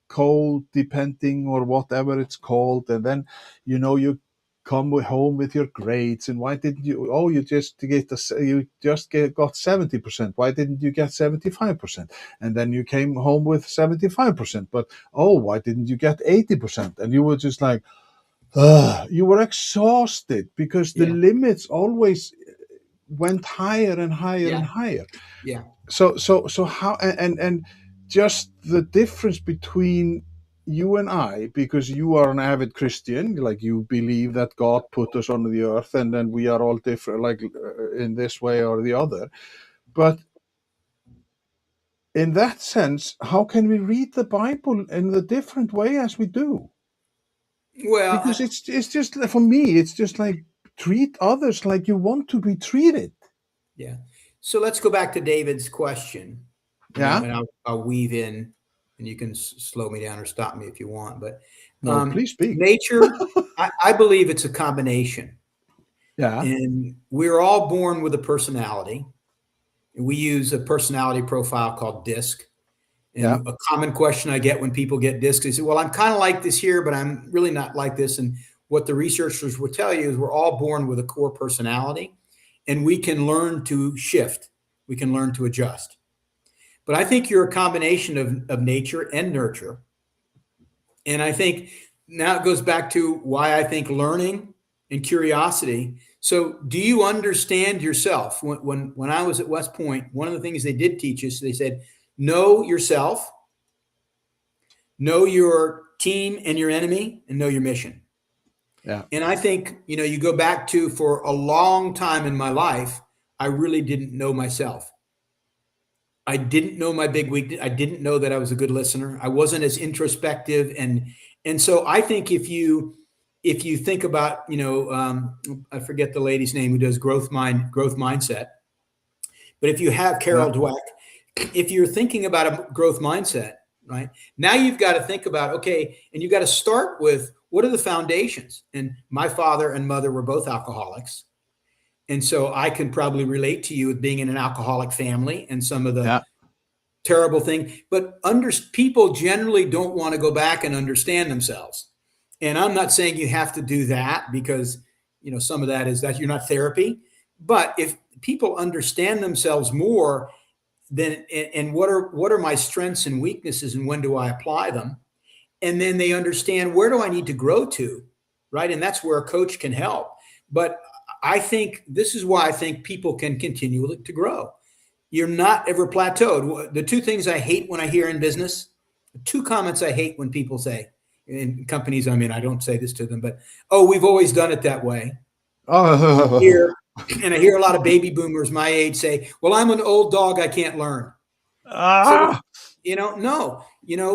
codepending or whatever it's called, and then you come home with your grades, and why didn't you, oh, you just got 70%, why didn't you get 75%? And then you came home with 75%, but oh, why didn't you get 80%? And you were just like, you were exhausted because the Yeah. limits always went higher and higher and Yeah. higher. Yeah. So how, and just the difference between you and I, because you are an avid Christian, like you believe that God put us on the earth, and then we are all different, like in this way or the other. But in that sense, how can we read the Bible in the different way as we do? Well, Because it's just, for me, it's just like, treat others like you want to be treated. yeah. So let's go back to David's question, Yeah. and I'll weave in, and you can slow me down or stop me if you want. But No, please speak. nature, I believe it's a combination, Yeah. and we're all born with a personality. We use a personality profile called DISC. Yeah. And a common question I get when people get DISC, they say, well, I'm kind of like this here, but I'm really not like this. And what the researchers will tell you is we're all born with a core personality, and we can learn to shift. We can learn to adjust. But I think you're a combination of nature and nurture. And I think now it goes back to why I think learning and curiosity. So, do you understand yourself? When I was at West Point, one of the things they did teach us, they said, know yourself, know your team and your enemy, and know your mission. Yeah. And I think, you go back to, for a long time in my life, I really didn't know myself. I didn't know my big weakness. I didn't know that I was a good listener. I wasn't as introspective, and so I think if you think about, I forget the lady's name who does growth mindset, but if you have Yeah. Carol Dweck, if you're thinking about a growth mindset, right, now you've got to think about, okay, and you've got to start with, what are the foundations? And my father and mother were both alcoholics. And so I can probably relate to you with being in an alcoholic family and some of the Yeah. terrible thing. But people generally don't want to go back and understand themselves. And I'm not saying you have to do that, because some of that is that you're not therapy. But if people understand themselves more, then, and what are my strengths and weaknesses, and when do I apply them? And then they understand, where do I need to grow to, right? And that's where a coach can help. But I think this is why I think people can continue to grow. You're not ever plateaued. The two things I hate when I hear in business, two comments I hate when people say in companies I'm in, I don't say this to them, but, oh, we've always done it that way. Oh. Here, and I hear a lot of baby boomers my age say, well, I'm an old dog, I can't learn. So, Ah. no,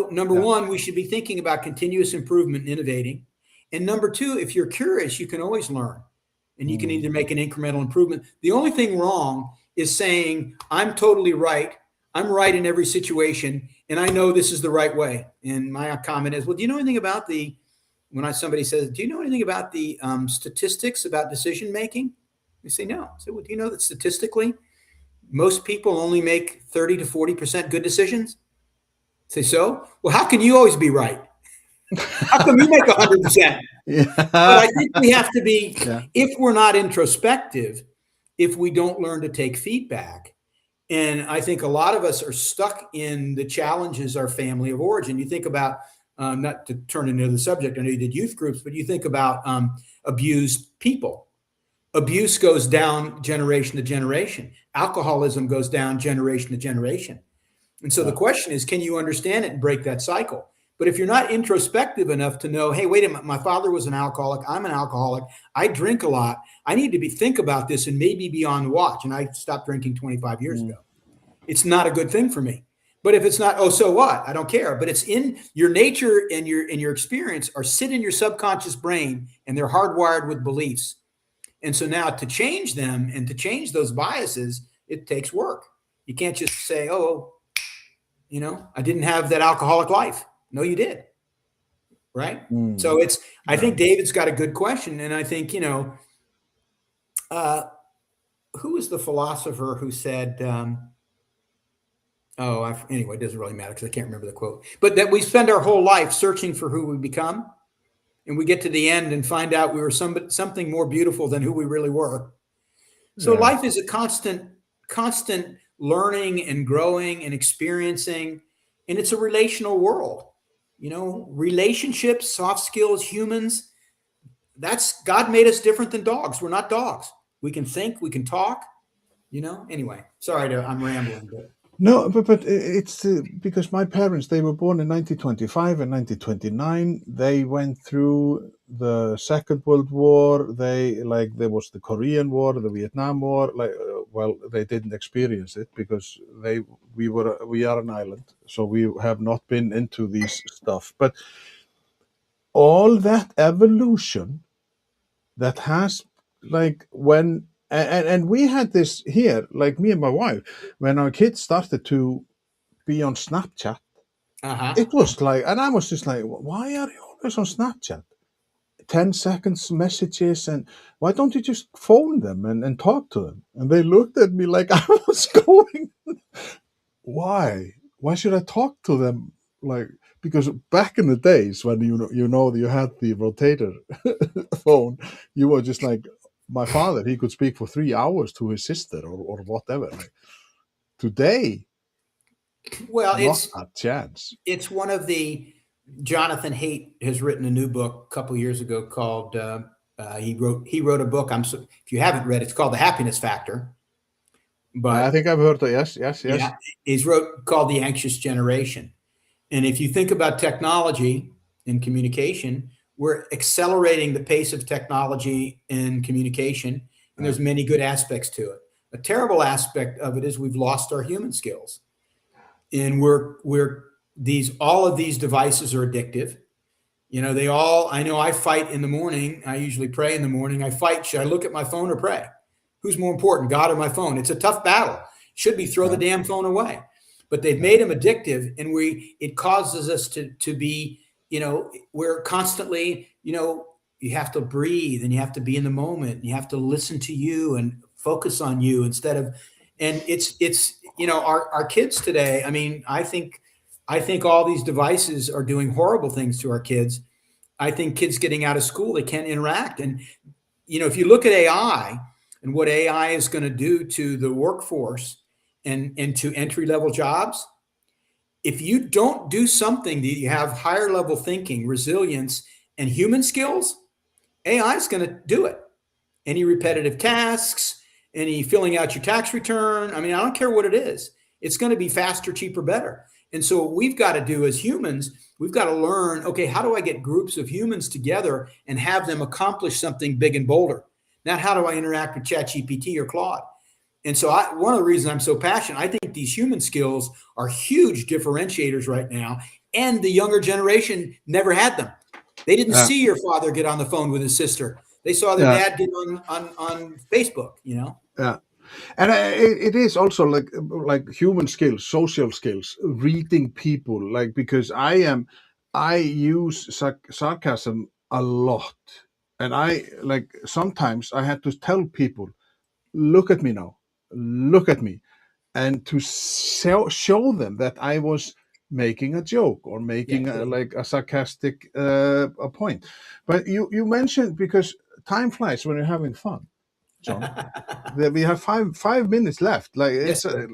number Yeah. one, we should be thinking about continuous improvement, innovating. And number two, if you're curious, you can always learn, and you can Mm. either make an incremental improvement. The only thing wrong is saying, I'm totally right. I'm right in every situation, and I know this is the right way. And my comment is, well, do you know anything about somebody says, do you know anything about the statistics about decision making? You say, no. I say, well, do you know that statistically, most people only make 30 to 40% good decisions? Say, so? Well, how can you always be right? How come you make 100%? But Yeah. I think we have to be, Yeah. if we're not introspective, if we don't learn to take feedback. And I think a lot of us are stuck in the challenges our family of origin. You think about, not to turn into the subject, I know you did youth groups, but you think about abused people. Abuse goes down generation to generation. Alcoholism goes down generation to generation. And so the Yeah. question is, can you understand it and break that cycle? But if you're not introspective enough to know, hey, wait a minute, my father was an alcoholic, I'm an alcoholic, I drink a lot, I need to think about this and maybe be on watch. And I stopped drinking 25 years Mm. ago. It's not a good thing for me. But if it's not, oh, so what? I don't care. But it's in your nature and your experience are sit in your subconscious brain, and they're hardwired with beliefs. And so now to change them and to change those biases, it takes work. You can't just say, oh, I didn't have that alcoholic life. No, you did. Right. So Mm. I Yeah. think David's got a good question. And I think, uh, who was the philosopher who said, anyway, it doesn't really matter because I can't remember the quote, but that we spend our whole life searching for who we become. And we get to the end and find out we were something more beautiful than who we really were. So Yeah. life is a constant learning and growing and experiencing, and it's a relational world. Relationships, soft skills, humans. That's God made us different than dogs. We're not dogs. We can think, we can talk. Anyway, sorry I'm rambling, but No, but it's because my parents, they were born in 1925 and 1929. They went through the Second World War. There was the Korean War, the Vietnam War. Well, they didn't experience it because we are an island, so we have not been into these stuff. But all that evolution that has, like, when and we had this here, like me and my wife, when our kids started to be on Snapchat. uh-huh. It was like, and I was just like, why are you always on Snapchat? 10 seconds messages, and why don't you just phone them and talk to them? And they looked at me like I was going, why? Why should I talk to them? Like, because back in the days when you had the rotator phone, you were just like my father. He could speak for 3 hours to his sister or whatever. Like, today, Well, not a chance. it's one of the Jonathan Haidt has written a new book a couple years ago called he wrote a book. If you haven't read, it's called The Happiness Factor. I But think I've heard that. Yes, yes, yes. yeah, he's wrote called The Anxious Generation. And if you think about technology and communication, we're accelerating the pace of technology and communication, and Yeah. there's many good aspects to it. A terrible aspect of it is we've lost our human skills, and we're these all of these devices are addictive. They all. I know I fight in the morning. I usually pray in the morning. I fight. Should I look at my phone or pray? Who's more important, God or my phone? It's a tough battle. Should be throw the Yeah. damn phone away, but they've Yeah. made them addictive, and it causes us to be. We're constantly. You have to breathe, and you have to be in the moment. And you have to listen to you and focus on you instead of. And our kids today. I mean, I think all these devices are doing horrible things to our kids. I think kids getting out of school, they can't interact. And, if you look at AI and what AI is going to do to the workforce and to entry level jobs, if you don't do something that you have higher level thinking, resilience, and human skills, AI is going to do it. Any repetitive tasks, any filling out your tax return. I mean, I don't care what it is. It's going to be faster, cheaper, better. And so what we've got to do as humans, we've got to learn, okay, how do I get groups of humans together and have them accomplish something big and bolder? Not how do I interact with ChatGPT or Claude? And so one of the reasons I'm so passionate, I think these human skills are huge differentiators right now. And the younger generation never had them. They didn't Yeah. see your father get on the phone with his sister. They saw their Yeah. dad get on Facebook. Yeah. And it is also like human skills, social skills, reading people. Like, because I use sarcasm a lot, and I, like, sometimes I had to tell people, look at me now, look at me, and to show them that I was making a joke or Yeah, making totally. like a sarcastic a point. But you mentioned, because time flies when you're having fun, John. That we have five minutes left. Like, Yes, it's sir.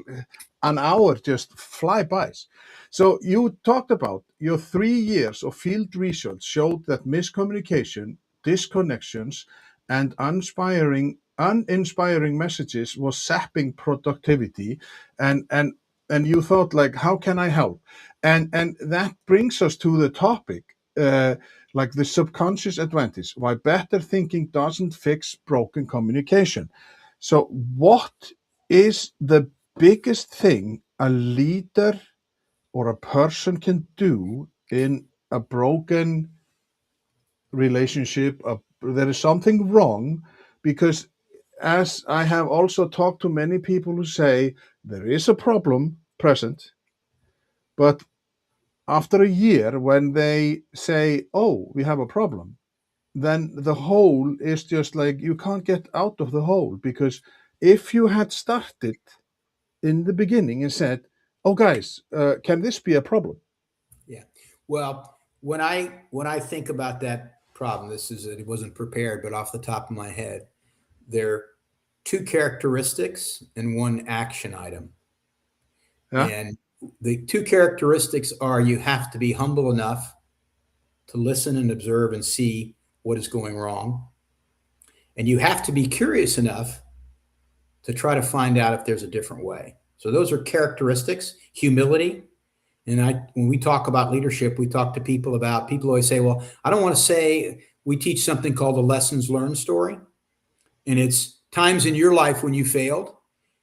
an hour just fly by. So you talked about your 3 years of field research showed that miscommunication, disconnections, and uninspiring messages was sapping productivity, and and and you thought, like, how can I help? And that brings us to the topic. Like, the subconscious advantage, why better thinking doesn't fix broken communication. So, what is the biggest thing a leader or a person can do in a broken relationship, there is something wrong, because as I have also talked to many people who say there is a problem present, but after a year, when they say, oh, we have a problem, then the hole is just like you can't get out of the hole. Because if you had started in the beginning and said, oh, guys, can this be a problem? Yeah. Well, when I think about that problem, this is it wasn't prepared, but off the top of my head, there are two characteristics and one action item. Yeah. And the two characteristics are you have to be humble enough to listen and observe and see what is going wrong. And you have to be curious enough to try to find out if there's a different way. So those are characteristics, humility. And when we talk about leadership, we talk to people about, people always say, well, I don't want to say, we teach something called the lessons learned story. And it's times in your life when you failed.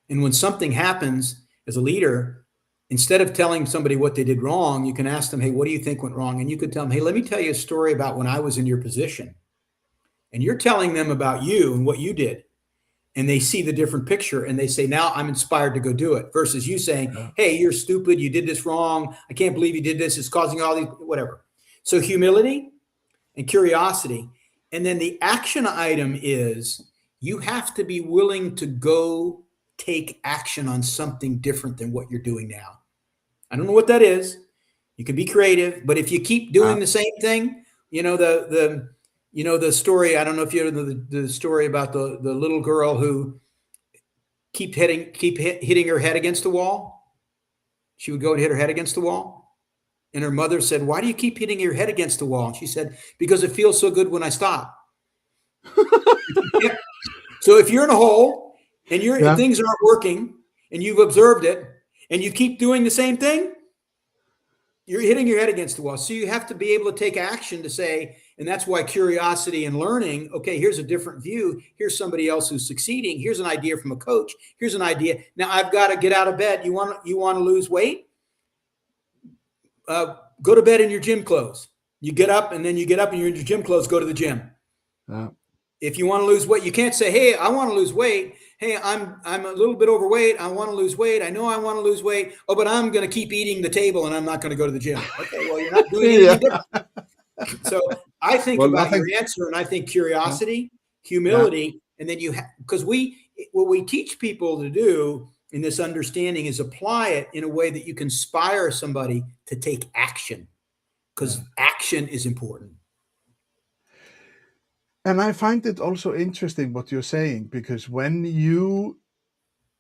And when something happens as a leader, instead of telling somebody what they did wrong, you can ask them, hey, what do you think went wrong? And you could tell them, hey, let me tell you a story about when I was in your position. And you're telling them about you and what you did. And they see the different picture and they say, now I'm inspired to go do it, versus you saying, Yeah. hey, you're stupid, you did this wrong, I can't believe you did this, it's causing all these, whatever. So humility and curiosity. And then the action item is you have to be willing to go take action on something different than what you're doing now. I don't know what that is. You can be creative, but if you keep Uh, doing the same thing, the story. I don't know if you know the story about the little girl who hitting her head against the wall. She would go and hit her head against the wall, and her mother said, "Why do you keep hitting your head against the wall?" And she said, "Because it feels so good when I stop." So if you're in a hole and yeah. things aren't working, and you've observed it, and you keep doing the same thing, you're hitting your head against the wall. So you have to be able to take action to say, and that's why curiosity and learning, okay, here's a different view. Here's somebody else who's succeeding. Here's an idea from a coach. Here's an idea. Now I've got to get out of bed. You want to lose weight? Go to bed in your gym clothes. You get up and then you get up and you're in your gym clothes, go to the gym. Uh, If you want to lose weight, you can't say, hey, I want to lose weight. Hey, I'm a little bit overweight. I want to lose weight. I know I want to lose weight. Oh, but I'm going to keep eating the table and I'm not going to go to the gym. Okay, well, you're not doing anything yeah. different. So I think Well, about your nothing. answer, and I think Yeah. curiosity, Yeah. humility, and then because what we teach people to do in this understanding is apply it in a way that you can inspire somebody to take action, because Yeah. action is important. And I find it also interesting what you're saying, because when you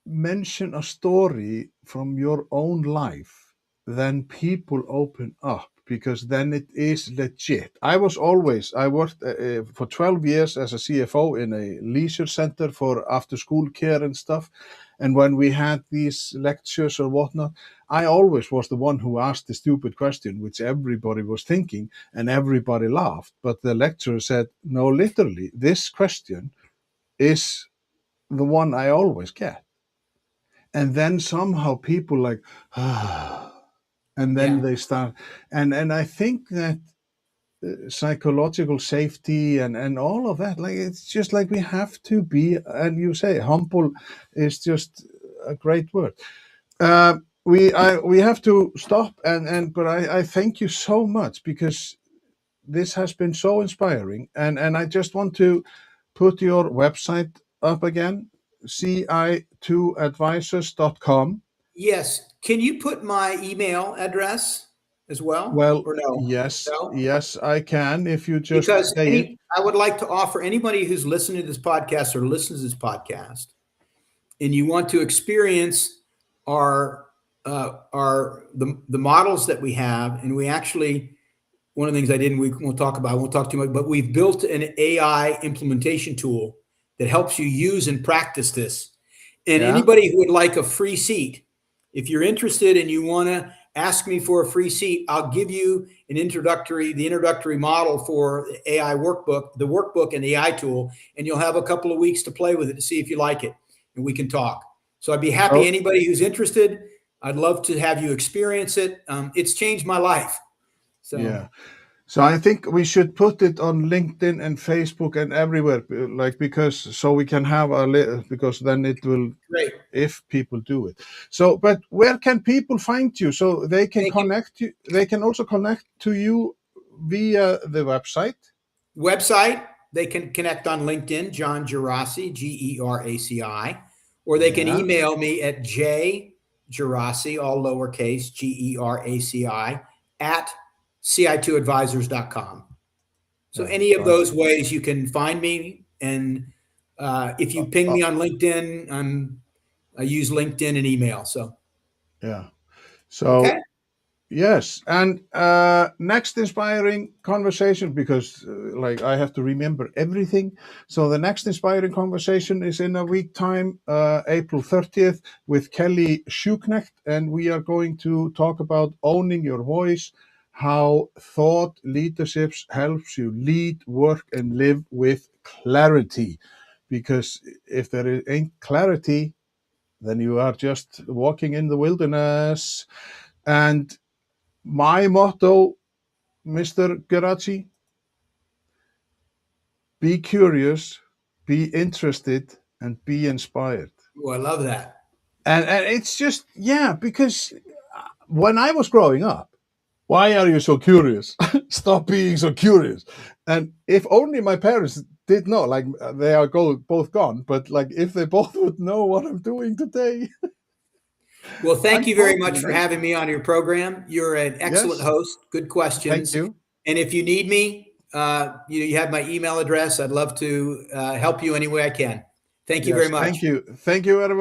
mention a story from your own life, then people open up, because then it is legit. I worked for 12 years as a CFO in a leisure center for after school care and stuff. And when we had these lectures or whatnot, I always was the one who asked the stupid question, which everybody was thinking, and everybody laughed. But the lecturer said, no, literally, this question is the one I always get. And then somehow people like, and then Yeah, they start. And I think that psychological safety and all of that, like, it's just like we have to be, and you say humble is just a great word. We have to stop, but I thank you so much, because this has been so inspiring, and I just want to put your website up again, ci2advisors.com. yes. Can you put my email address as well, Well, or no? yes, No, yes, I can, if you just because say it. I would like to offer anybody who's listening to this podcast or listens to this podcast, and you want to experience our the models that we have, and we actually, one of the things I didn't, we won't talk about, I won't talk too much, but we've built an AI implementation tool that helps you use and practice this. And Yeah. anybody who would like a free seat, if you're interested and you want to ask me for a free seat, I'll give you the introductory model for the AI workbook, the workbook and the AI tool, and you'll have a couple of weeks to play with it to see if you like it, and we can talk. So I'd be happy. Oh, Anybody who's interested, I'd love to have you experience it. It's changed my life. So Yeah. So I think we should put it on LinkedIn and Facebook and everywhere, like because so we can have because then it will great. if people do it. So, but where can people find you so they can Thank you. connect you? They can also connect to you via the website. Website, they can connect on LinkedIn, John Geraci, Geraci, or they can Yeah, email me at Geraci, all lowercase, Geraci, at ci2advisors.com. So yeah. any So of those ways you can find me. And if uh, you ping uh, me on LinkedIn, I use LinkedIn and email. So, yeah. okay. So yes, and next inspiring conversation because like I have to remember everything. So the next inspiring conversation is in a week time, April 30th, with Kelly Schuknecht, and we are going to talk about owning your voice, how thought leaderships helps you lead, work, and live with clarity. Because if ain't clarity, then you are just walking in the wilderness. And my motto, Mr. Geraci, be curious, be interested, and be inspired. Oh, I love that. And it's just, yeah, because when I was growing up, why are you so curious? Stop being so curious. And if only my parents did know, like they are both gone, but like if they both would know what I'm doing today, Well, thank I'm you very talking, much for having me on your program. You're an excellent Yes, host. Good thank questions. you. And if you need me, you have my email address. I'd love to help you any way I can. Thank you very Yes, much. thank you. Thank you very much.